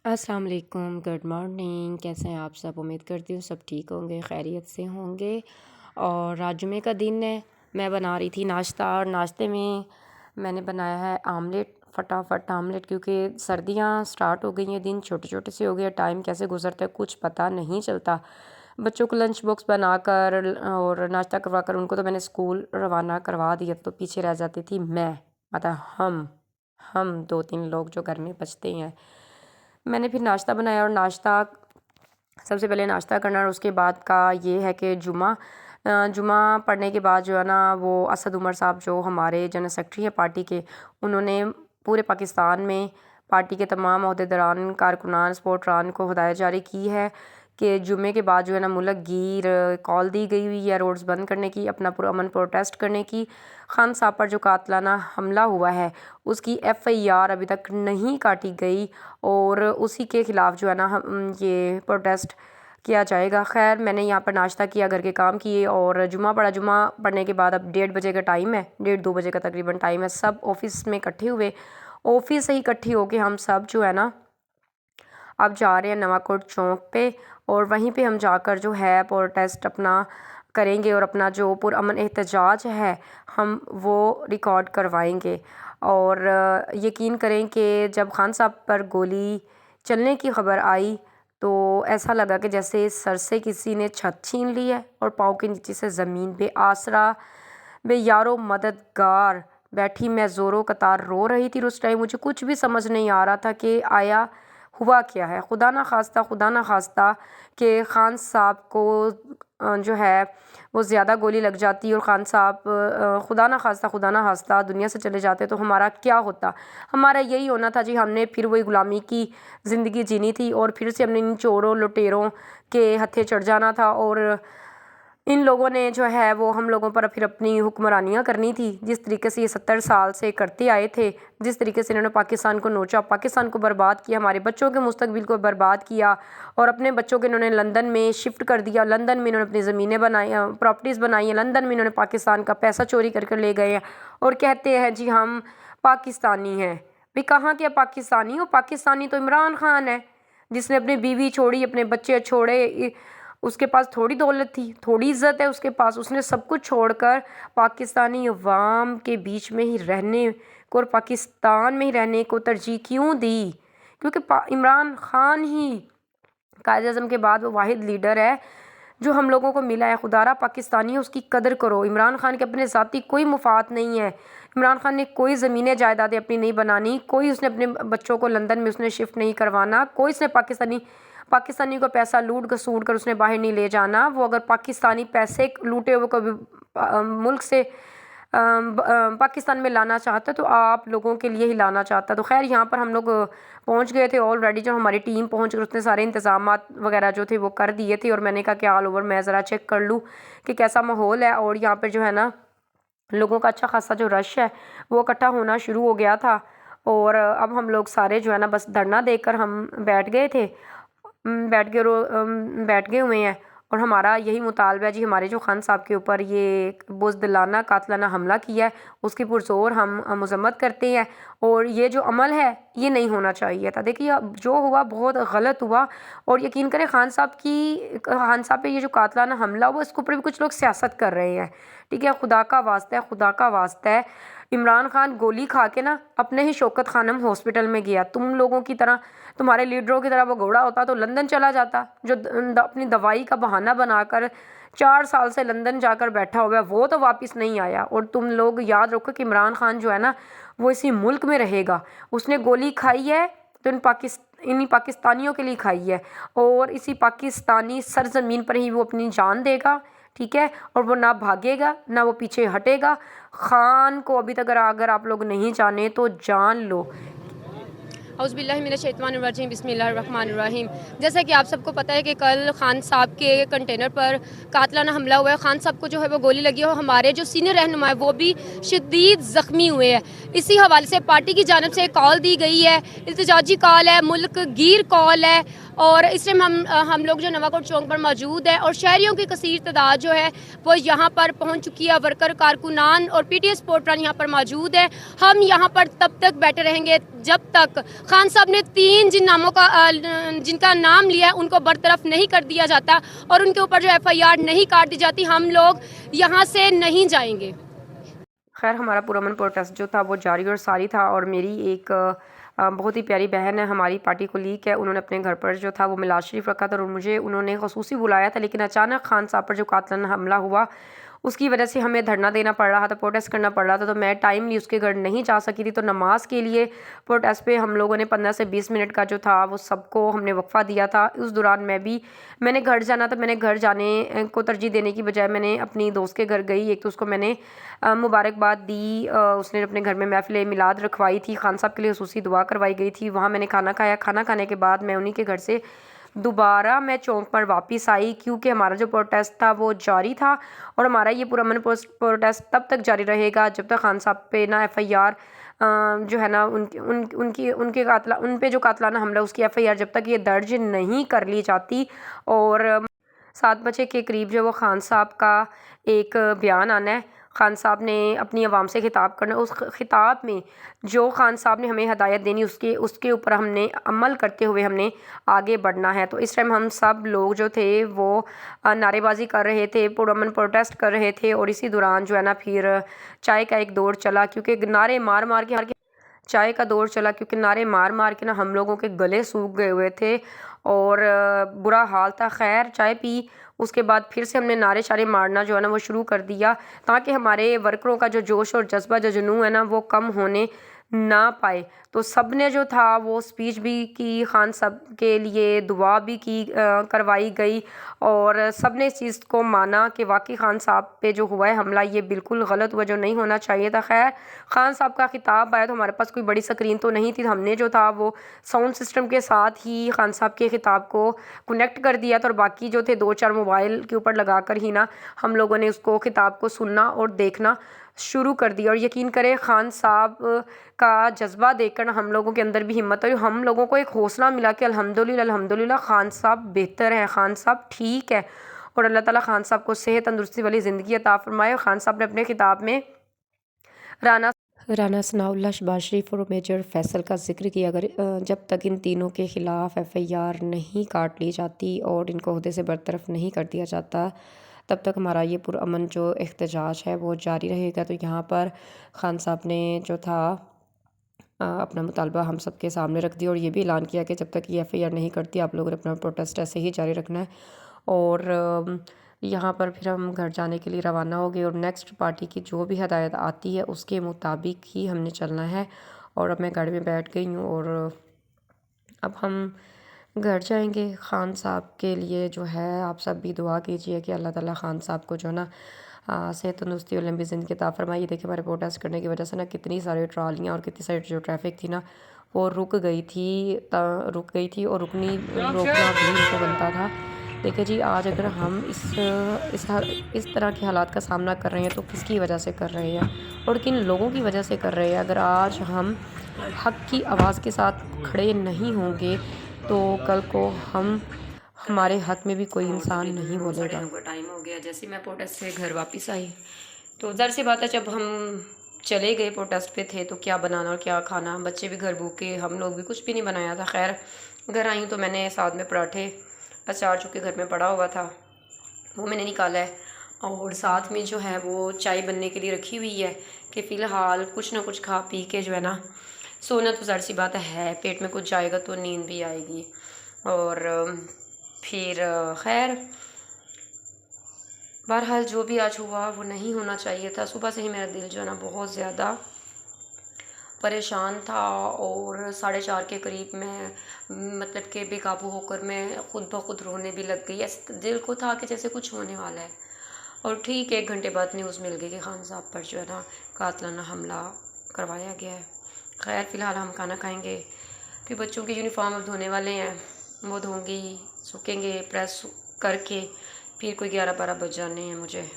अस्सलाम वालेकुम, good morning. कैसे हैं आप सब? उम्मीद करती हूँ सब ठीक होंगे, खैरियत से होंगे। और आज जुमे का दिन है, मैं बना रही थी नाश्ता और नाश्ते में मैंने बनाया है आमलेट। फटाफट आमलेट, क्योंकि सर्दियाँ स्टार्ट हो गई हैं, दिन छोटे छोटे से हो गए, टाइम कैसे गुजरता है कुछ पता नहीं चलता। बच्चों को लंच बॉक्स बनाकर और नाश्ता करवा कर उनको तो मैंने स्कूल रवाना करवा दिया, तो पीछे रह जाती थी मैं, मतलब हम दो तीन लोग जो घर में बचते हैं। मैंने फिर नाश्ता बनाया और नाश्ता सबसे पहले नाश्ता करना और उसके बाद का ये है कि जुमा पढ़ने के बाद जो है ना, वो असद उमर साहब जो हमारे जनरल सेक्रेटरी हैं पार्टी के, उन्होंने पूरे पाकिस्तान में पार्टी के तमाम अहदेदारान, कारकुनान, सपोर्टरान को हिदायत जारी की है कि जुमे के बाद जो है ना मुल्क गिर कॉल दी गई हुई है रोड्स बंद करने की, अपना पुरअमन प्रोटेस्ट करने की। खान साहब पर जो कातलाना हमला हुआ है उसकी FIR अभी तक नहीं काटी गई और उसी के ख़िलाफ़ जो है ना हम ये प्रोटेस्ट किया जाएगा। खैर, मैंने यहाँ पर नाश्ता किया, घर के काम किए और जुमा पढ़ा। जुमा पढ़ने के बाद अब 1:30 का टाइम है, 1:30-2 बजे का तकरीबन टाइम है। सब ऑफिस में इकट्ठे हुए, ऑफिस से ही इकट्ठे होके हम सब जो है ना अब जा रहे हैं नवाकोट चौक पे, और वहीं पे हम जाकर जो है प्रोटेस्ट अपना करेंगे और अपना जो पुरअमन एहतजाज है हम वो रिकॉर्ड करवाएंगे। और यकीन करें कि जब खान साहब पर गोली चलने की खबर आई तो ऐसा लगा कि जैसे सर से किसी ने छत छीन ली है और पाँव के नीचे से ज़मीन पे आसरा बे यारो मददगार बैठी मैं ज़ोरों कतार रो रही थी। उस टाइम मुझे कुछ भी समझ नहीं आ रहा था कि आया हुआ क्या है। खुदा ना खास्ता कि खान साहब को जो है वो ज़्यादा गोली लग जाती और खान साहब खुदा ना खास्ता दुनिया से चले जाते तो हमारा क्या होता। हमारा यही होना था जी, हमने फिर वही ग़ुलामी की ज़िंदगी जीनी थी और फिर से हमने इन चोरों लुटेरों के हत्थे चढ़ जाना था और इन लोगों ने जो है वो हम लोगों पर फिर अपनी हुक्मरानियाँ करनी थी। जिस तरीके से ये 70 साल से करते आए थे, जिस तरीके से इन्होंने पाकिस्तान को नोचा, पाकिस्तान को बर्बाद किया, हमारे बच्चों के मुस्तकबिल को बर्बाद किया और अपने बच्चों को इन्होंने लंदन में शिफ्ट कर दिया। लंदन में इन्होंने अपनी ज़मीनें बनाई, प्रॉपर्टीज़ बनाई हैं। लंदन में इन्होंने पाकिस्तान का पैसा चोरी करके ले गए हैं और कहते हैं जी हम पाकिस्तानी हैं। भाई कहाँ के पाकिस्तानी हो? पाकिस्तानी तो इमरान खान है, जिसने अपनी बीवी छोड़ी, अपने बच्चे छोड़े। उसके पास थोड़ी दौलत थी, थोड़ी इज़्ज़त है उसके पास, उसने सब कुछ छोड़कर पाकिस्तानी अवाम के बीच में ही रहने को और पाकिस्तान में ही रहने को तरजीह क्यों दी? क्योंकि इमरान खान ही कायद-ए-आज़म के बाद वो वाहिद लीडर है जो हम लोगों को मिला है। खुदारा पाकिस्तानी, उसकी कदर करो। इमरान खान के अपने ज़ाती कोई मुफाद नहीं है। इमरान खान ने कोई ज़मीनें जायदादें अपनी नहीं बनानी, कोई उसने अपने बच्चों को लंदन में उसने शिफ्ट नहीं करवाना, कोई उसने पाकिस्तानी को पैसा लूट घसूट कर उसने बाहर नहीं ले जाना। वो अगर पाकिस्तानी पैसे लूटे हुए कभी मुल्क से पाकिस्तान में लाना चाहता तो आप लोगों के लिए ही लाना चाहता। तो खैर यहाँ पर हम लोग पहुँच गए थे ऑलरेडी। जब हमारी टीम पहुँच गई उसने सारे इंतज़ामात वगैरह जो थे वो कर दिए थे और मैंने कहा कि ऑल ओवर मैं ज़रा चेक कर लूँ कि कैसा माहौल है। और यहाँ पर जो है ना लोगों का अच्छा खासा जो रश है वो इकट्ठा होना शुरू हो गया था और अब हम लोग सारे जो है ना बस धरना देकर हम बैठ गए थे, बैठ गए हुए हैं। और हमारा यही मुतालबा है जी, हमारे जो खान साहब के ऊपर ये बुज़दिलाना कातलाना हमला किया है उसकी पुरज़ोर हम मज़म्मत करते हैं और ये जो अमल है ये नहीं होना चाहिए था। देखिए जो हुआ बहुत गलत हुआ और यकीन करें खान साहब पे ये जो कातलाना हमला हुआ इसके ऊपर भी कुछ लोग सियासत कर रहे हैं। ठीक है, खुदा का वास्ता है इमरान खान गोली खा के ना अपने ही शौकत खानम हॉस्पिटल में गया। तुम लोगों की तरह, तुम्हारे लीडरों की तरह वो घोड़ा होता तो लंदन चला जाता, जो अपनी दवाई का बहाना बनाकर 4 साल से लंदन जाकर बैठा हुआ है, वो तो वापस नहीं आया। और तुम लोग याद रखो कि इमरान खान जो है ना वो इसी मुल्क में रहेगा। उसने गोली खाई है तो इन्हीं पाकिस्तानियों के लिए खाई है और इसी पाकिस्तानी सरजमीन पर ही वो अपनी जान देगा। ठीक है, और वो ना भागेगा ना वो पीछे हटेगा। खान को अभी तक अगर आप लोग नहीं जाने तो जान लो। औज़ुबिल्लाहिमिनश्शैतानिर्रजीम बिस्मिल्लाहिर्रहमानिर्रहीम। जैसा कि आप सबको पता है कि कल खान साहब के कंटेनर पर कातलाना हमला हुआ है। खान साहब को जो है वो गोली लगी है और हमारे जो सीनियर रहनुमा है वो भी शदीद ज़ख्मी हुए हैं। इसी हवाले से पार्टी की जानिब से कॉल दी गई है, इल्तिजाजी कॉल है, मुल्क गिर कॉल है और इस टाइम हम लोग जो नवाकोट चौक पर मौजूद है और शहरियों की कसीर तादाद जो है वो यहाँ पर पहुँच चुकी है। वर्कर, कारकुनान और PTI सपोर्टरान यहाँ पर मौजूद है। हम यहाँ पर तब तक बैठे रहेंगे जब तक खान साहब ने 3 जिनका नाम लिया है उनको बरतरफ नहीं कर दिया जाता और उनके ऊपर जो FIR नहीं काट दी जाती, हम लोग यहाँ से नहीं जाएंगे। खैर हमारा पुरअमन प्रोटेस्ट जो था वो जारी और सारी था। और मेरी एक बहुत ही प्यारी बहन है, हमारी पार्टी कोलीग है, उन्होंने अपने घर पर जो था वो मिलाद शरीफ रखा था और मुझे उन्होंने ख़ुसूसी बुलाया था। लेकिन अचानक खान साहब पर जो कातलाना हमला हुआ उसकी वजह से हमें धरना देना पड़ रहा था, प्रोटेस्ट करना पड़ रहा था, तो मैं टाइमली उसके घर नहीं जा सकी थी। तो नमाज के लिए प्रोटेस्ट पे हम लोगों ने 15 से 20 मिनट का जो था वो सबको हमने वक्फ़ा दिया था। उस दौरान मैंने घर जाना था, मैंने घर जाने को तरजीह देने की बजाय मैंने अपनी दोस्त के घर गई। एक तो उसको मैंने मुबारकबाद दी, उसने अपने घर में महफ़िल मिलाद रखवाई थी, खान साहब के लिए खुसूसी दुआ करवाई गई थी। वहाँ मैंने खाना खाया, खाना खाने के बाद मैं उन्हीं के घर से दोबारा मैं चौक पर वापस आई, क्योंकि हमारा जो प्रोटेस्ट था वो जारी था और हमारा ये पुरअमन प्रोटेस्ट तब तक जारी रहेगा जब तक खान साहब पे ना FIR जो है ना उनके कातला उन पे जो कातलाना हमला उसकी FIR जब तक ये दर्ज नहीं कर ली जाती। और 7 बजे के करीब जो वो खान साहब का एक बयान आना है, खान साहब ने अपनी आवाम से खिताब करना, उस खिताब में जो खान साहब ने हमें हदायत देनी उसके ऊपर हमने अमल करते हुए हमने आगे बढ़ना है। तो इस टाइम हम सब लोग जो थे वो नारेबाजी कर रहे थे, पुरअमन प्रोटेस्ट कर रहे थे। और इसी दौरान जो है ना फिर चाय का एक दौर चला, क्योंकि नारे मार मार के चाय का दौर चला, क्योंकि नारे मार मार के ना हम लोगों के गले सूख गए हुए थे और बुरा हाल था। खैर चाय पी, उसके बाद फिर से हमने नारे शारे मारना जो है ना वो शुरू कर दिया, ताकि हमारे वर्करों का जो जोश और जज्बा जो जुनून है ना वो कम होने ना पाए। तो सब ने जो था वो स्पीच भी की, खान साहब के लिए दुआ भी की करवाई गई और सब ने इस चीज़ को माना कि वाकई खान साहब पे जो हुआ है हमला ये बिल्कुल गलत हुआ, जो नहीं होना चाहिए था। खैर खान साहब का खिताब आया तो हमारे पास कोई बड़ी स्क्रीन तो नहीं थी, हमने जो था वो साउंड सिस्टम के साथ ही खान साहब के खिताब को कनेक्ट कर दिया था और बाकी जो थे 2-4 मोबाइल के ऊपर लगा कर ही ना हम लोगों ने उसको खिताब को सुनना और देखना शुरू कर दिया। और यकीन करें खान साहब का जज्बा देखकर ना हम लोगों के अंदर भी हिम्मत हुई, हम लोगों को एक हौसला मिला कि अल्हम्दुलिल्लाह अल्हम्दुलिल्लाह खान साहब बेहतर हैं, खान साहब ठीक है। और अल्लाह ताला खान साहब को सेहत तंदुरुस्ती वाली ज़िंदगी अता फरमाए। खान साहब ने अपने खिताब में राना सनाउल्लाह, शहबाज शरीफ और मेजर फैसल का जिक्र किया। अगर जब तक इन तीनों के ख़िलाफ़ FIR नहीं काट ली जाती और इनको ओहदे से बरतरफ नहीं कर दिया जाता तब तक हमारा ये पुरअमन जो एहतजाज है वो जारी रहेगा। तो यहाँ पर खान साहब ने जो था अपना मुतालबा हम सब के सामने रख दिया और ये भी ऐलान किया कि जब तक ये FIR नहीं करती आप लोगों ने अपना प्रोटेस्ट ऐसे ही जारी रखना है। और यहाँ पर फिर हम घर जाने के लिए रवाना हो गए और नेक्स्ट पार्टी की जो भी हदायत आती है उसके मुताबिक ही हमने चलना है। और अब मैं गाड़ी में बैठ गई हूँ और अब हम घर जाएंगे। खान साहब के लिए जो है आप सब भी दुआ कीजिए कि अल्लाह ताला खान साहब को जो ना सेहत तंदुरुस्ती और लंबी ज़िंदगी अता फरमाई। देखिए हमारे प्रोटेस्ट करने की वजह से ना कितनी सारी ट्रालियाँ और कितनी सारी जो ट्रैफिक थी ना वो रुक गई थी और रोकना भी उनको बनता था। देखिए जी आज अगर हम इस तरह के हालात का सामना कर रहे हैं तो किसकी वजह से कर रहे हैं और किन लोगों की वजह से कर रहे हैं। अगर आज हम हक़ की आवाज़ के साथ खड़े नहीं होंगे तो कल को हमारे हक़ में भी कोई इंसान नहीं बोलेगा। टाइम हो गया, जैसे मैं प्रोटेस्ट से घर वापस आई तो ज़ाहिर सी बात है जब हम चले गए प्रोटेस्ट पे थे तो क्या बनाना और क्या खाना, बच्चे भी घर भूखे, हम लोग भी कुछ भी नहीं बनाया था। खैर घर आई तो मैंने साथ में पराठे अचार जो कि घर में पड़ा हुआ था वो मैंने निकाला है और साथ में जो है वो चाय बनने के लिए रखी हुई है कि फ़िलहाल कुछ ना कुछ खा पी के जो है ना सोना तो ज़ाहिर सी बात है, पेट में कुछ जाएगा तो नींद भी आएगी। और फिर खैर बहरहाल जो भी आज हुआ वो नहीं होना चाहिए था। सुबह से ही मेरा दिल जो है ना बहुत ज़्यादा परेशान था और 4:30 के करीब मैं मतलब कि बेकाबू होकर मैं खुद ब खुद रोने भी लग गई। ऐसे दिल को था कि जैसे कुछ होने वाला है। और ठीक 1 घंटे बाद न्यूज़ मिल गई कि खान साहब पर जो है ना कातलाना हमला करवाया गया है। खैर फ़िलहाल हम खाना खाएंगे, फिर बच्चों के यूनिफॉर्म अब धोने वाले हैं, वो धोंगी सूखेंगे प्रेस करके, फिर कोई 11-12 बज जाने हैं मुझे।